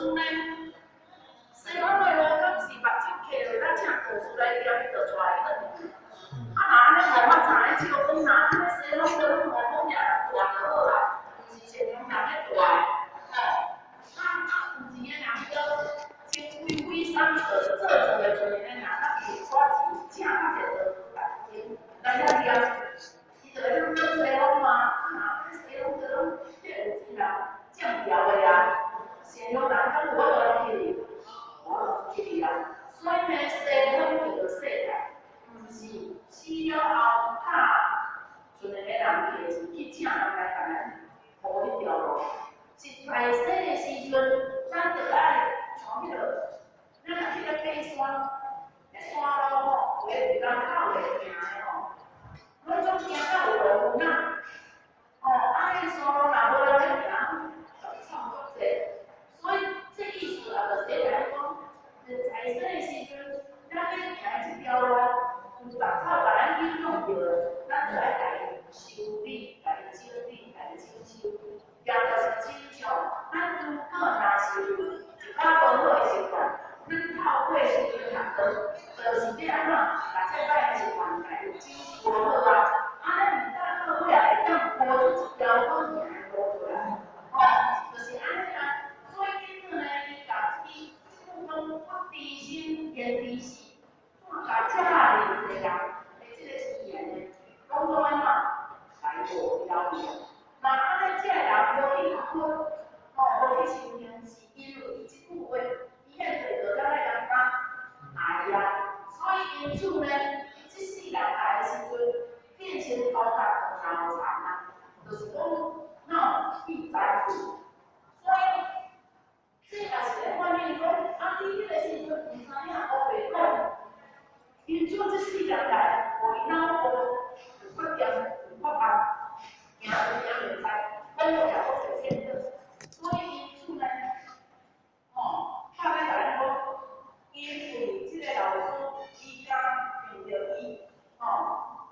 事呢，西方的路敢是目睭摕落，咱请护士来调，伊就出来转。啊，若安尼无法查，照讲若安尼西方的拢无好命大就好啦，毋是善良人咧大，吼。有钱的人个真规规三做做的做的人，咱是花钱请一个护士来调，伊就会当西方嘛，啊，西方个拢这有钱人占调的啊，善良人敢有法度去？我去啊，所以呢，西方叫做世界，毋是死了后拍，剩个人摕钱去请人来甲咱铺迄条路。是在世的时阵，咱就爱像迄落，咱若去咧爬山，迄山路吼，有诶是人靠袂行的吼，拢总行到有路呐。哦，安尼山路若无人咧行，就创作者。所以这意思啊，就是来讲，是在世的时阵，咱咧行即条路，有杂草把咱引用着，咱就爱家己修理，家己整理，家己整修。也就是亲像，咱如果若是有一寡无好的习惯，咱透过时间学堂，就是要安怎把这摆的习惯家己整修好啊，安尼毋但好尾也会当铺出一条好行的路出来，吼，就是安尼啊。所以因此呢，伊甲伊故讲不知心焉知死，甲遮尔一个人的这个语言呢，讲做安怎来无了了。那安尼，这个人无去学分，无去修行，是因为伊即句话，伊现在就咱来感觉爱呀。所以因此呢，即世人爱的时阵，变成头壳脑残啊，就是讲脑闭在去。所以这也是咧反映讲，啊，你迄个时阵毋知影黑白讲，因此即世人来，互伊脑部有发炎、有发暗。行袂知，讲也不会见得，所以因此呢，吼，拍咧甲咱讲，因为即个老师伊甲遇着伊，吼，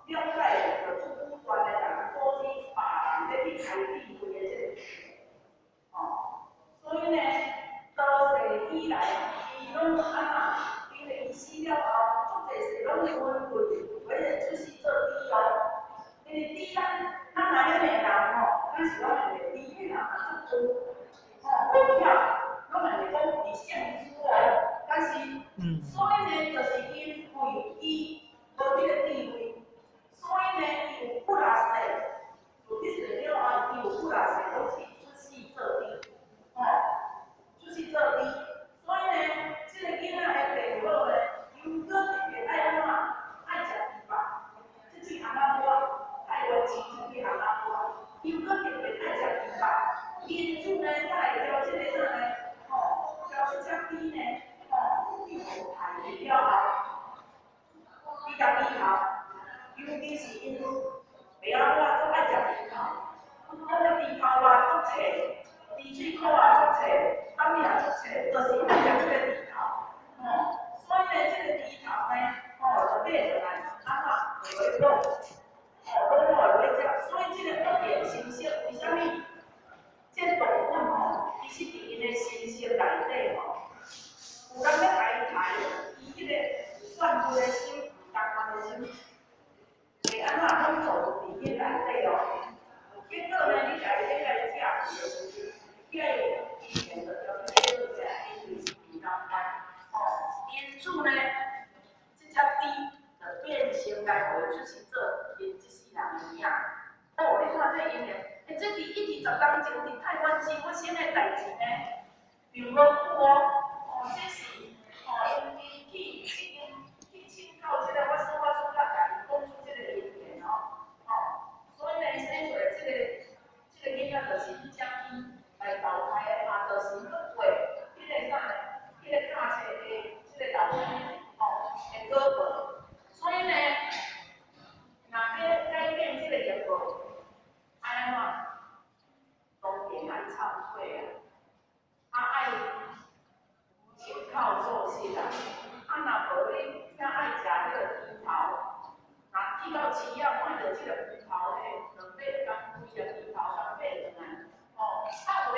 了解着不断的甲咱阻止别人咧去开智慧的这个，吼，所以呢，多世以来，伊拢安怎？因为伊死了后，足侪世拢是阮贵，为了出世做猪哦。因为猪咱来咧闽南吼，咱是讲的猪迄人足多，吼无巧，拢会讲是姓朱哦，但是，所以呢，就是因为伊无迄个智慧，所以呢，伊有不拉世，有去世了后，伊有不拉世，拢是出世做猪，吼，出世做猪，所以呢，这个囡仔的地方呢，又搁特别爱安怎爱食猪肉，这是阿妈母。爱我钱出去行阿婆，又搁特别爱食猪肉，因此呢，才会调这个啥呢？吼，调这只猪呢，吼，伊无排去了后，伊家己头，尤其是因袂晓我足爱食猪头，我个猪头肉足脆，猪嘴壳也足脆，胆也足脆，就是爱食这个猪头，吼，所以呢，这个猪头呢，吼，就买落来，安怎会讲？拢我会食，所以这个特点形式为虾米？这个动物吼，其实伫因的形式内底吼，有人咧来抬，伊迄个算术的心、答案的心，会安怎拢做伫因内底哦。结果呢，你家己咧来食的时阵，伊要有语言的条件，做这因为是比较快，哦，因此呢，这只猪就变成来互伊出去做因即世人的命。哦，你看这因的，这伫1、20当前伫台湾市发生的代志呢，并无久哦，这是因去请教这个我甲家己讲出这个因缘哦，所以呢，生出来这个囡仔就是只猪来投胎的嘛，就是去过迄个啥呢？迄个脚车的这个老师的哥哥，所以呢，若要改变这个业报。爱怎？当然爱忏悔啊！爱请靠做事啊！若无你才爱食迄个猪头，若去到市啊买到即个猪头咧，2尾刚规个猪头刚买落来，有诶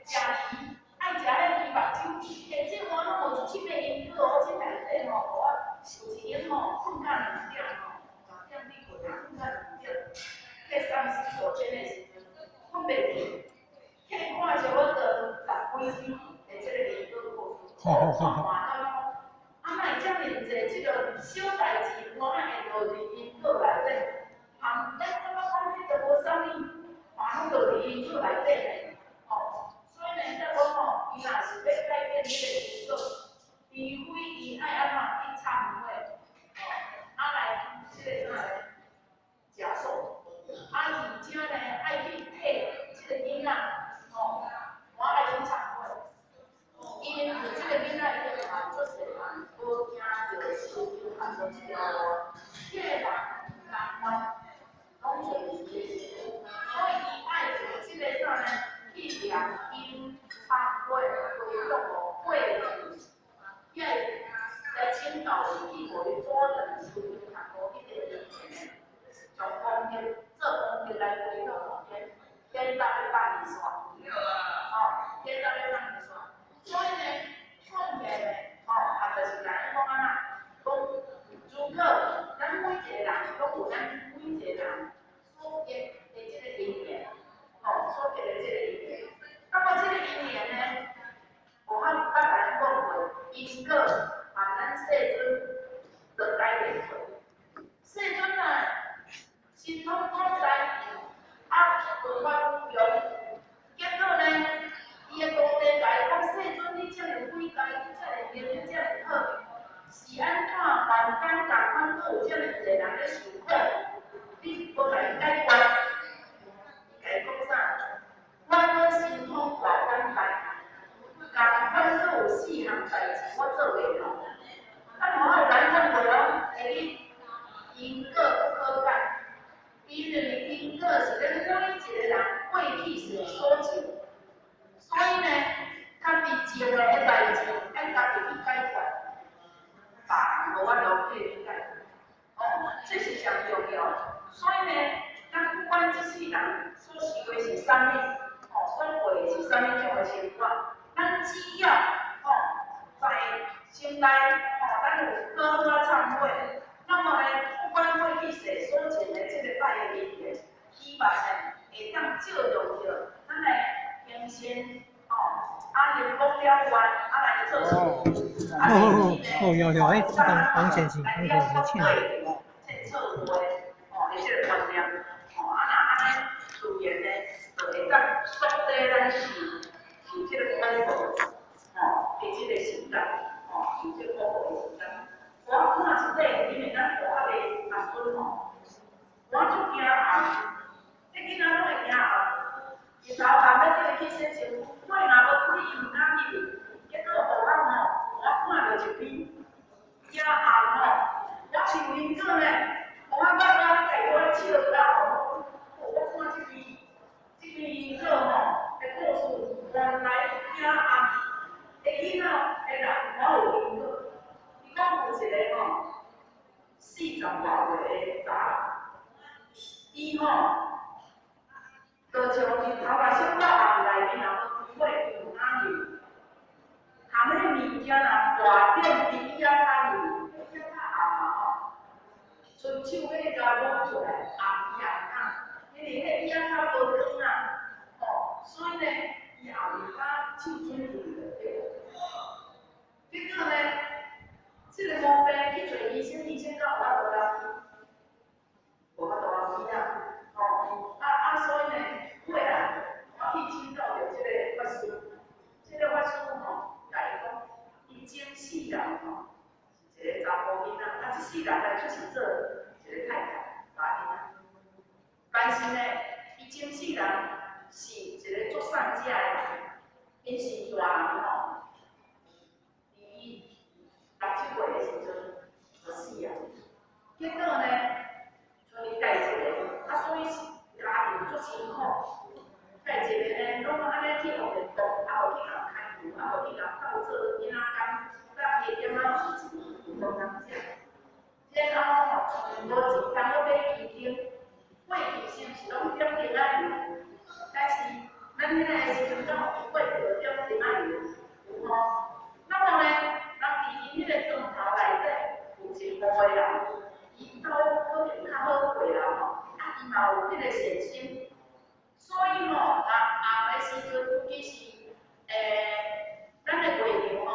食鱼，爱食迄猪肉错算换咯。啊，莫遮尔济即个小代志，我爱会落伫因果内底，咱讲迄个无啥物，拢落伫因果内底嘞。哦，所以呢，则讲吼，伊若是要改变迄个因果，除非伊爱安怎去忏悔，哦，啊来即个啥咧？假手，啊，而且呢，爱去替即个囡仔，哦，我爱去忏悔，因为即个囡仔伊就嘛做事嘛，无惊着受伤，啊，做即个，即个人关拢做唔出，所以伊爱做即个啥呢？去量因忏悔，回向哦，过去，因为在青岛去过做人受伤太多，迄个以前。从公益做公益来回向哦，跟大家办理算，哦，跟大家办理算。所以呢，创业呢，哦，也就是讲讲安那，讲如果咱每一个人拢有咱每一个人所结的这个因缘，哦，所结的这个因缘，那么这个因缘呢，我们刚才讲过，因果把咱世尊的改变过，世尊呢。是通通来无法用，结果呢，伊个徒弟来讲，世尊你遮尔伟大，你遮尔灵，你遮尔好，是安怎万间共款都有遮尔济人咧受苦，你无来解决？伊甲伊讲啥？我个神通大简单，共款都有4项代志我做袂到，啊，我难讲袂咯，会去因果不可改。因为因果是咱每一个人过去是所求，所以呢，家己做的代志爱家己去解决，别人无法度去解决。哦，这是上重要。所以呢，咱不管这世人所受的是啥物，哦，所过的是啥物种的生活，咱只要哦在心内哦，咱有好好忏悔。那么呢，不管过去世所种的这个歹的因缘，希望呢会当照用着咱的平生哦，啊幸福了愿，啊来做事，啊有，哎，王先生，欠。切错误的哦，的这个观念，哦，啊那安尼自然呢，就会当缩短咱是这个功课，哦，的这个时间，哦，有这个功课的时间。我看一块，因为咱大学的阿孙吼，我足惊红，这囡仔拢会惊红。伊头红要叫伊去洗身，我若无注意毋敢去，结果下暗吼，我看到一边，惊红吼，我像因果呢，我爸爸带我笑到，我看这边因果吼的故事，原来惊红的囡仔的人我有因果。讲有一个吼，40外岁的查，伊吼，就像日头啊升到暗内面，然后开会有哪样，含迄物件啊，大点伫耳仔里，耳仔暗嘛吼，伸手迄个摸出来，暗暗，因为迄耳仔无光啊，吼，所以呢，伊后面甲手伸入去对。结果呢？这个毛病去找医生，医生讲有法度啦，无法度啊死啊！哦，所以呢，后来我去请教着这个法师，这个法师吼，甲伊讲，伊前世人吼是一个查甫囡仔，这世人呢就是做一个太太查囡仔，但是呢，伊前世人是一个做善者的人，因是大人吼。60岁的时阵就死啊，结果呢，所以带一个，所以家庭足辛苦，带一个呢，拢安尼去学运动，啊，去甲开除，啊，去甲斗做囡仔工，甲下点仔有都通食，然后吼，无钱通要买医经，过去是毋是拢点点仔油？但是咱迄个时阵敢有过着点点仔油？有吼，那么呢？因迄个砖头内底有一户的人，伊都可能较好过人吼，啊，伊嘛有迄个善心，所以吼，暗的时阵，尤其是咱的月娘吼，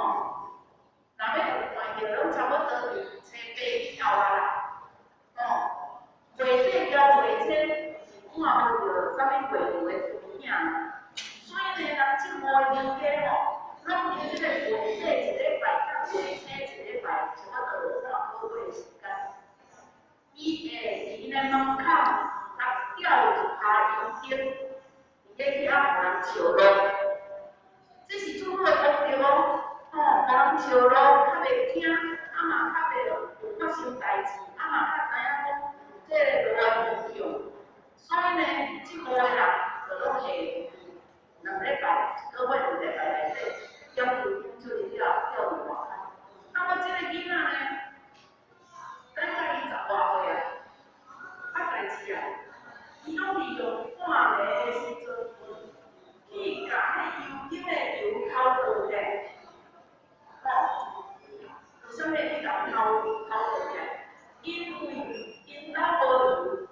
若要互换着，拢差不多伫初八以后啊啦。哦，袂使交袂使看无着啥物月份的出影。所以呢，人即5个日家吼，拢伫即个月底一礼拜，甲月初一礼拜，差不多半个月的时间。伊会伫因的门口，吊一排油灯，伫个遐互人笑路。这是做伙的功德哦，互人笑路，较袂惊，嘛较袂有发生代志，嘛较知影讲这个落来无用。所以呢，即5个人就拢会2礼拜，搁尾2礼拜内底，点油灯出去了，吊伫外口。那么这个囡仔呢，等甲伊10外岁啊，代志啊，伊拢利用半暝的时阵，去甲迄油灯的油头倒者，为什么去甲头倒者？因为因老无油，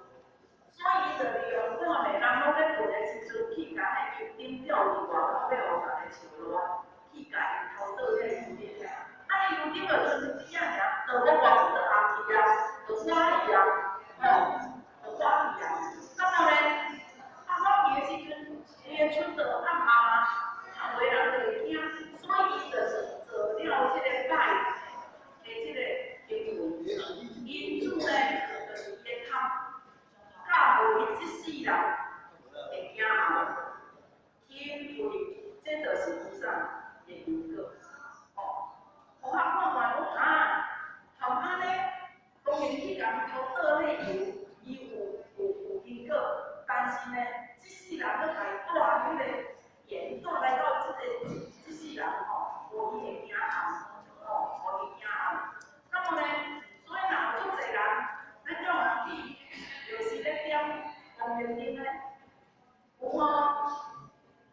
所以伊就利用半暝人拢咧倒的时阵，去甲迄油灯吊伫外口，要互大家笑路，去甲伊头倒迄油灯啊。啊，油灯就剩一只尔，倒到外口就红去啊，就花去啊，就花去啊。那么呢，花去的时阵，伊的厝就暗暗啊，袂人就会惊，所以伊就是做了即个拜的即个行为。因此呢，就是伊的贪，教互伊即世人会惊后，因为这就是以上的因果。我看看讲啊，后仔咧，当然去甲头倒咧油，伊有因果，但是呢，即世人要来带迄个盐带来到即世人吼，互伊会惊后，互伊惊后。那么呢，所以若有足侪人，咱叫人去，就是咧点光明灯咧，有哦，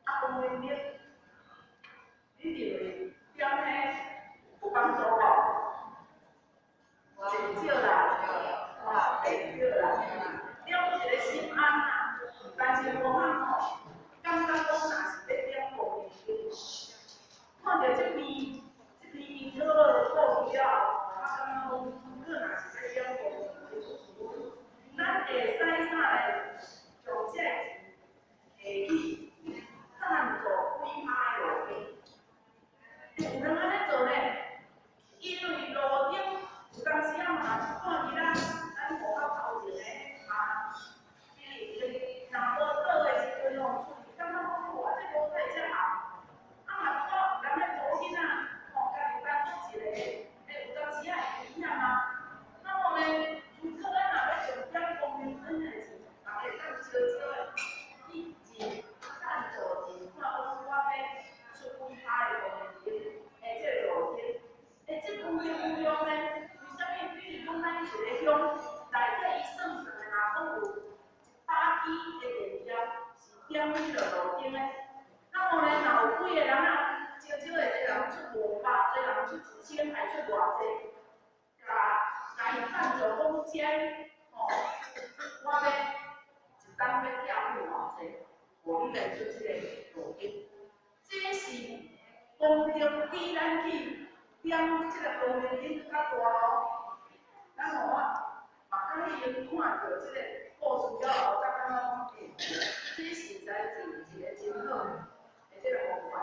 光明灯，你认为点咧？有帮助无？真少啦，真少啦。了一个心安啦，但是无通吼，感觉讲若是要点光明灯，看到这篇因果故事了后，感觉讲如果若是要点光明灯，咱会使啥嘞？将这下去赞助几歹路灯。有人安尼做呢？因为路顶有当时啊嘛，看伊咱户口头前的若无倒的时阵吼，感觉讲哇，这无在遮红，嘛有人咧做囡仔，家己当做一个，有当时啊会惊嘛。那么呢，如果咱若要用点光明灯的时，大家当少少的去赞助钱，看讲我要出几歹的光明灯，这个路灯。这光明有用呢？为什么？比如讲，咱一个乡内底，伊算算的，若讲有100支的电条是点迄个路灯的，那么呢，若有几个人啊，少少的，这人出500，这人出1000，还出偌济？甲伊赞助讲，这我要一工要缴你偌济，互你来出这个路灯。这是公平比咱去。点即个光明灯较大咯，咱互嘛较已经看到即个故事了后，才感觉讲，这实在是一个真好的即个方法。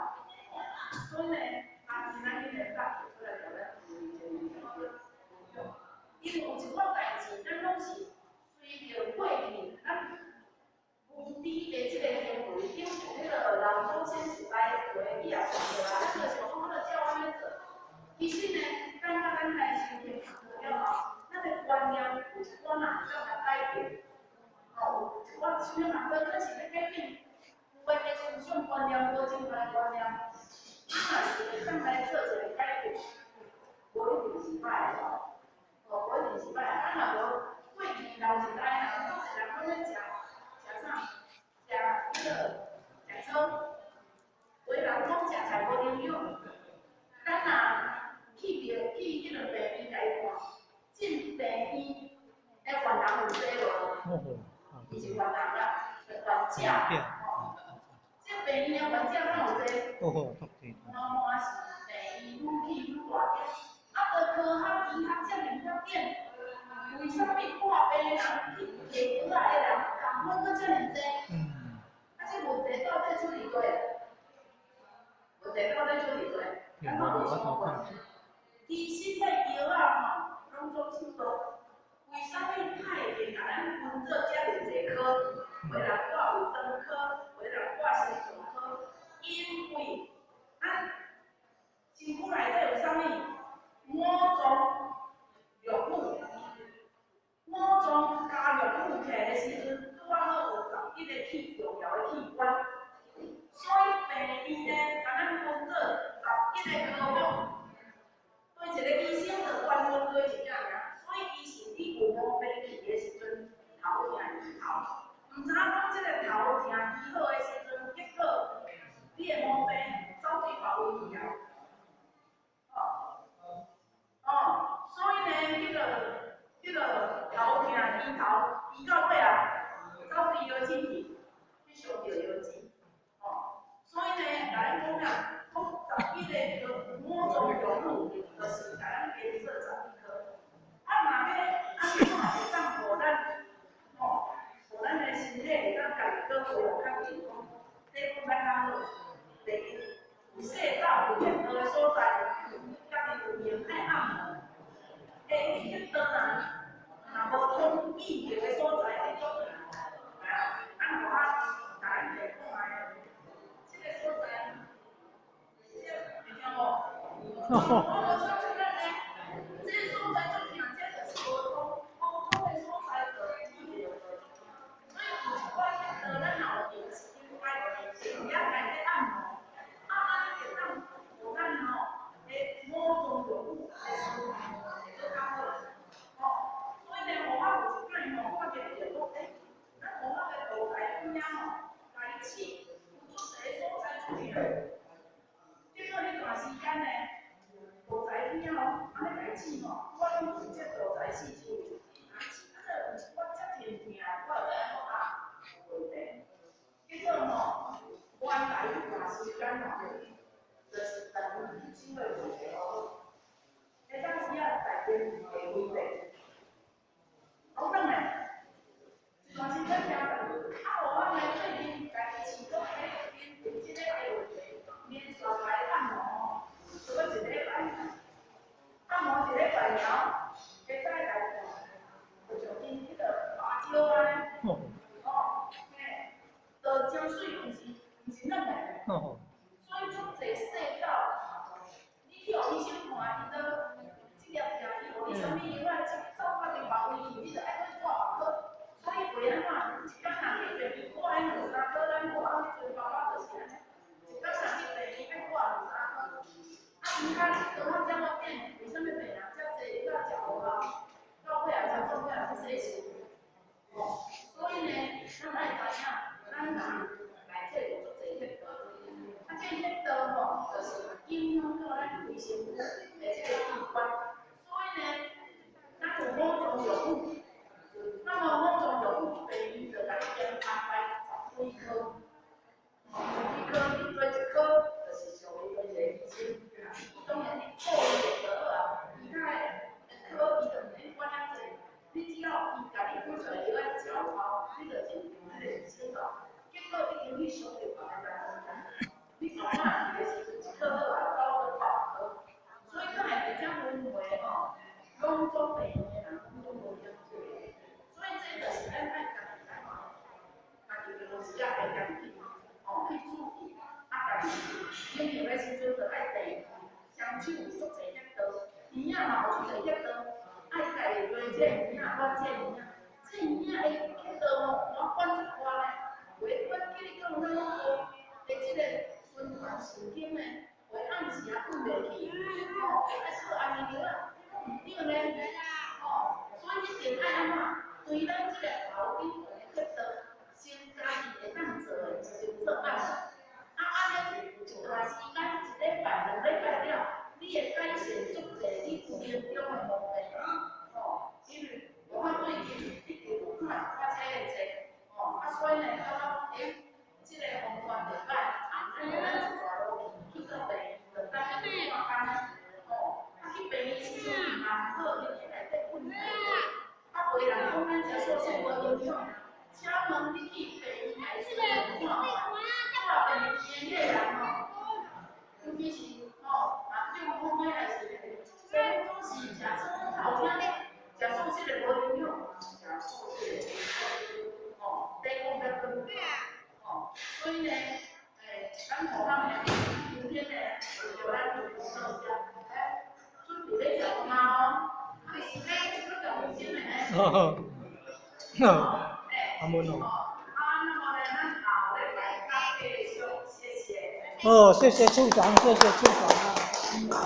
所以呢，但是咱今日发提出来条咱注意这个因为有一寡代志，咱拢是随着过去咱无知的即个行为，比如像迄个老祖先时代的话，伊也想着啊，咱就想讲，我就照安尼做。其实呢，咱来修行了后，咱的观念有一寡哪会当来改变？有一寡修行人可能是要改变有诶思想观念、无正确的观念，若是会当来做一个改变，无一定是歹咯，无一定是歹。咱若无过去老时代人，做一人拢咧食啥？食迄个食草，有人讲食菜无营养，咱若去迄个病院来看，进病院的原人有济无？伊是原人啦，原者吼。这病院的原者敢有济？满满是病院愈去愈大间。为什么破病的人去下药的人根本佫遮尔济？啊，这问题到底出伫佗？问题到底出伫佗？咱嘛无想过。其实迄药啊吼，拢做手术。为什么太会甲咱分做遮尔济科？有人挂有肠科，有人挂心脏科，因为咱身躯内底有啥物？五脏六腑，五脏加六腑起的时阵，拄啊好有11个重要的器官。所以病院呢，甲咱分做11个科目，对一个医生就专门对一件尔。所以医生你有毛病去的时阵，头痛医头，唔知讲这个头痛医好的时阵，结果你的毛病走对别位去啊。所以呢，迄个头痛医头，医到尾啊，走对药剂去，去上着药剂。所以呢，甲咱讲啊，讲11个五脏六腑，就是甲咱编做12科。啊，若要安怎会当互咱，互咱的身体会当家己搁恢复较健康，这讲较好。第一，有穴道有穴道的所在，家己有用爱按摩。第二，迄刀啊，若无通意着的所在会足痛。咱互甲咱来讲下，这个所在，会听无？我无相信咱呢，这个所在足痛，这就是无通的所在，就医着。所以有一寡迄刀，咱若有用是应该尽量来去按摩，安尼会当互咱吼的五脏六腑会舒服，会较好。所以呢，我有一摆吼，我见着讲，咱我的肚内边吼，来气有足侪所在出痛，结果迄段时间呢，肚内边吼，安尼来气吼，我拢直接肚内四周有一寡遮疼痛，我就知影讲啊有问题。结果吼，原来迄段时间吼，就是等于手的问题哦。迄当时啊，大家问题。好等嘞，一段时间听到，我呢最近家己试过喺边有即个问题，连续来按摩吼，做咗1礼拜，按摩1礼拜了，会使来看，就像因迄个芭蕉啊，嘿，就真水，毋是软诶，所以足侪细到，你去互医生看，伊都即粒病伊互你啥物药啊，走到伫别位去，你就爱去挂别科。所以袂安怎，一工若去病院挂迄2、3科，咱外口去做爸爸就是安尼。一工若去病院爱挂2、3科，啊，伊较拄好遮么紧，为什么病人遮济？你到食无好，到尾也食做尾也去洗手。所以呢，咱爱知影，咱人内底有足济穴道，啊，这穴道吼，就是影响到咱规身躯的这个器官。所以呢，咱有五脏六腑。那么五脏六腑病院就甲你编安排12科，12科你做1科，就是属于对一个医生。当然你做伊就好啊，其他的科伊就毋免管遐济，你只要伊甲你开出来药来照头，你就尽量迄个医生咯。结果已经去上着别个人，你上晚去的时阵1科好啊，走去挂科，所以咱会遮轮回吼，拢做病的人拢无了解。所以这就是咱爱家己来嘛，家己有时啊会家己去注意，啊家己用药的时阵就爱地双手有足侪穴道，耳仔嘛有足侪穴道，爱家己对这耳仔管这耳仔，这耳仔的穴道吼，我管足宽嘞，袂管叫你讲咱讲的这个循环神经嘞，会暗时啊困袂去，爱靠安眠药啊，毋对呢，所以一定爱安怎？对咱这个头顶的穴道，先家己会当做的，就是做按摩。安尼一段时间，1礼拜、2礼拜了，你会改善足侪你有严重的毛病。因为我最近一直有看这个册，所以呢，感觉这个方法袂歹，咱一带落去到病院，就等于看工。去病院时阵嘛，好，因为内底困太多。敲门你去陪伊来说看嘛，看第二天个人吼，尤其是吼，若中风还是，所以总是食做后天食素食的无营养，食素食的吼，抵抗力更吼，所以呢，咱口腔呢，今天呢，就咱就讲到这，准备要食饭哦，是呢，要讲认真的呢。阿门哦。那么呢，咱后日来继续，谢谢。哦，谢谢处长，谢谢处长啊。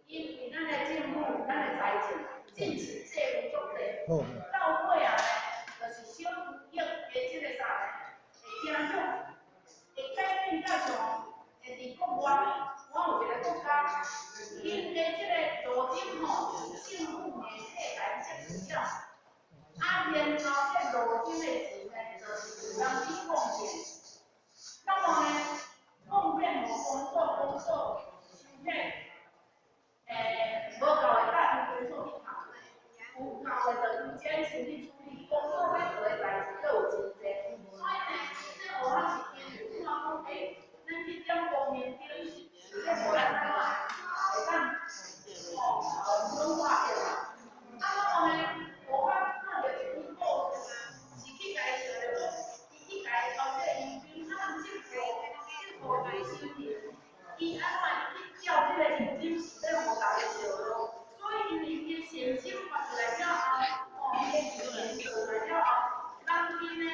因为咱的政府，咱的财政进行债务作弊，到尾啊，就是小益的这个啥呢？会影响，会改变到像会伫国外，我有一个国家，因的这个路顶吼，政府媒体来接触了，啊，然后这路顶的时呢，就是有人去奉献，那么呢，奉献无公所收费。无够的甲因公所去谈，有够的就由这先去处理，公所要做的代志佫有真济，所以呢，这学校是因为看讲，咱去点公民顶，是咧无咱安怎会当分化起来。啊，那么呢，学校看到一份报纸，是去介绍着讲，伊去介绍这个移民，啊，政府收入，伊安怎去调这个移民是要互大家笑咯。所以因为伊善心发出来了后，伊个语言做出来了后，人民呢，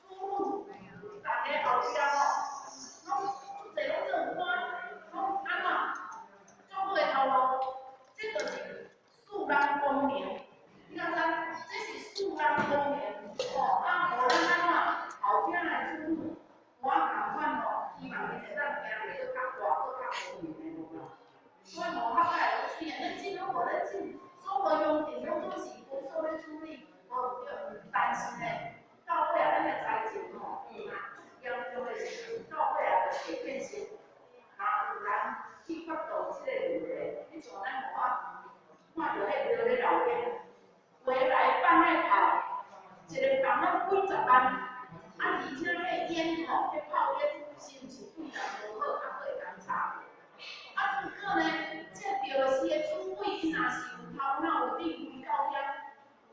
主妇大家后壁拢出侪拢做官，拢安怎，做伙头路，这就是树人公平。你看咱这是树人公平，啊，无咱安怎后壁来主妇，我共款希望伊会当行得佫较大，佫较公平的路。所以无法解，虽然咱政府无咧整，所有用电拢总是公所咧处理，无对。但是呢，到尾啊，咱的财政吼，严重的是到尾啊，就会变成，有人去发动这个问题，你像咱无看到迄个老烟，回来放在头，一个房咱几十万，而且迄烟吼，迄泡烟是毋是对人无好，还会当查。啊，不过呢，这钓丝的主委，伊若是有头脑有智慧到遐，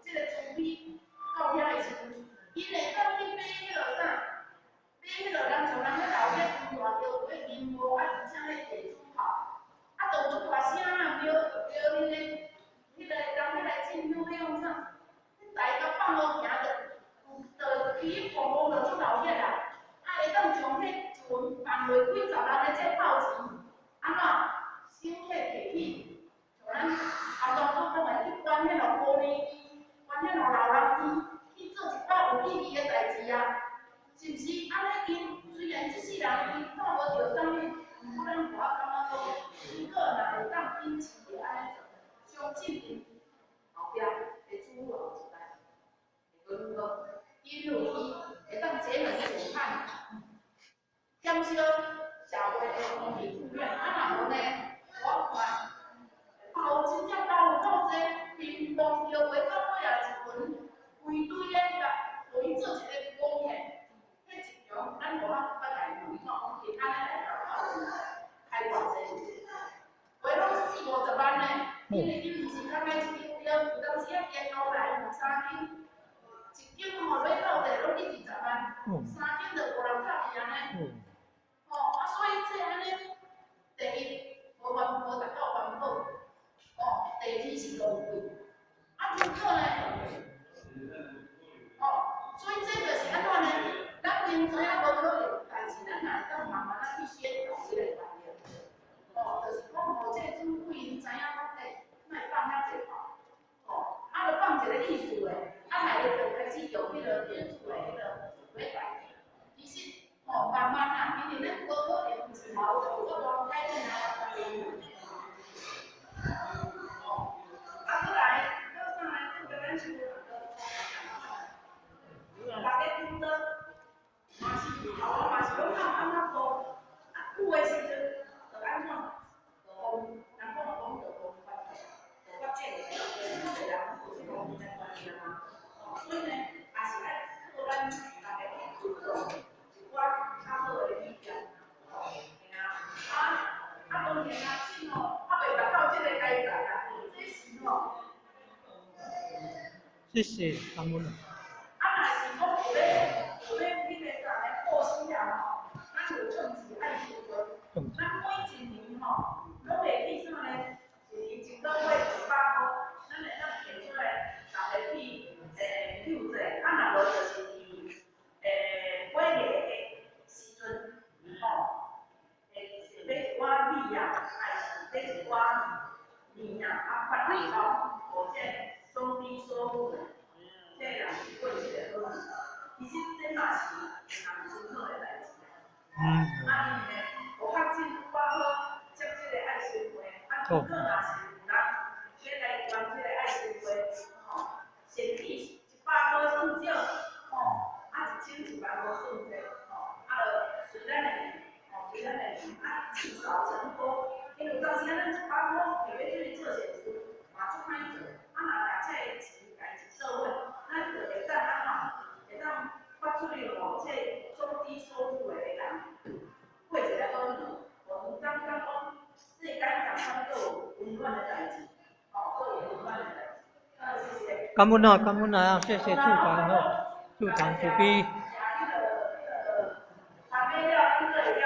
这个主委到遐的时阵，伊会当去买迄落啥，买迄落人像人咧老咧规大钓有迄银乌，啊，而且迄地主炮，啊，就有出大声啊，钓恁个迄个人要来进入迄种啥，大家放落行就伊曝光就出老热啦，啊，会当将迄一份放落几十万的这炮钱。安怎小客摕去，像咱阿庄所讲的去管迄落玻璃机，管迄落老人机，去做一寡有意义的代志啊，是毋是？安尼因虽然即世人因看无到啥物，毋过咱我感觉讲，如果若会当因持的安尼做，相信因后壁会主后一代会更好，因为伊会当节能减碳，减少社会的空气污染，啊，然后呢？我看，真正到有够济，平常钓袂到尾啊一群规堆咧甲，互伊做一个公园，迄一场咱无法甲家己看，讲其他咧来搞搞开偌济。关呢，因为伊毋是刚买一斤标，有当时啊电脑来两三斤，一斤吼买到的拢一20万，三斤就5、6百安尼。所以这安尼，第一无达到环保，第二是浪费。如果呢，所以这个是安怎呢？咱明知影无可能，但是咱若当慢慢去先导这个观念。就是讲这个主妇因知影讲，莫放遐济炮，就放一个意思诶，内底就开始用迄个电子诶迄个来改。其实，慢慢啊，因为咱无可能一毛就我多改变啊，过来，倒上来，这个咱是大家拄到，嘛是头嘛是拢安怎做，久诶时阵就安怎，人讲就发展，就个人有这方面的观念啊。所以呢，也是爱互咱大家注重一寡较好的意见。当然啊，是袂达到这个阶段啊，这是谢谢，感恩。若是讲有咧迄个啥咧过新年咱有政治爱收回，咱每一年拢会去啥咧？就是一个月100块，咱会摕出来，大家去救济，若无就是买月的时阵，是买一碗米啊，还是买一碗面啊，发红包，或者中低收入的，这人是过这个好日子。其实这嘛是人真好的代志。因为呢，有发展愈好，接这个爱心会，如果若是有人要来捐这个爱心会，先比100块算少，1000、100块算多，就随咱的，至少成功。因为有当时咱100块摕要出去做善事，嘛足歹做。若大家一起家己做伙，咱就会当会当发出去这中低收入的人，过一个好日子。我们刚讲世间上常都有温暖的代志，都有温暖的代志。谢谢。感恩啊，感恩啊，谢谢处长处长主笔。还没了，这个也要。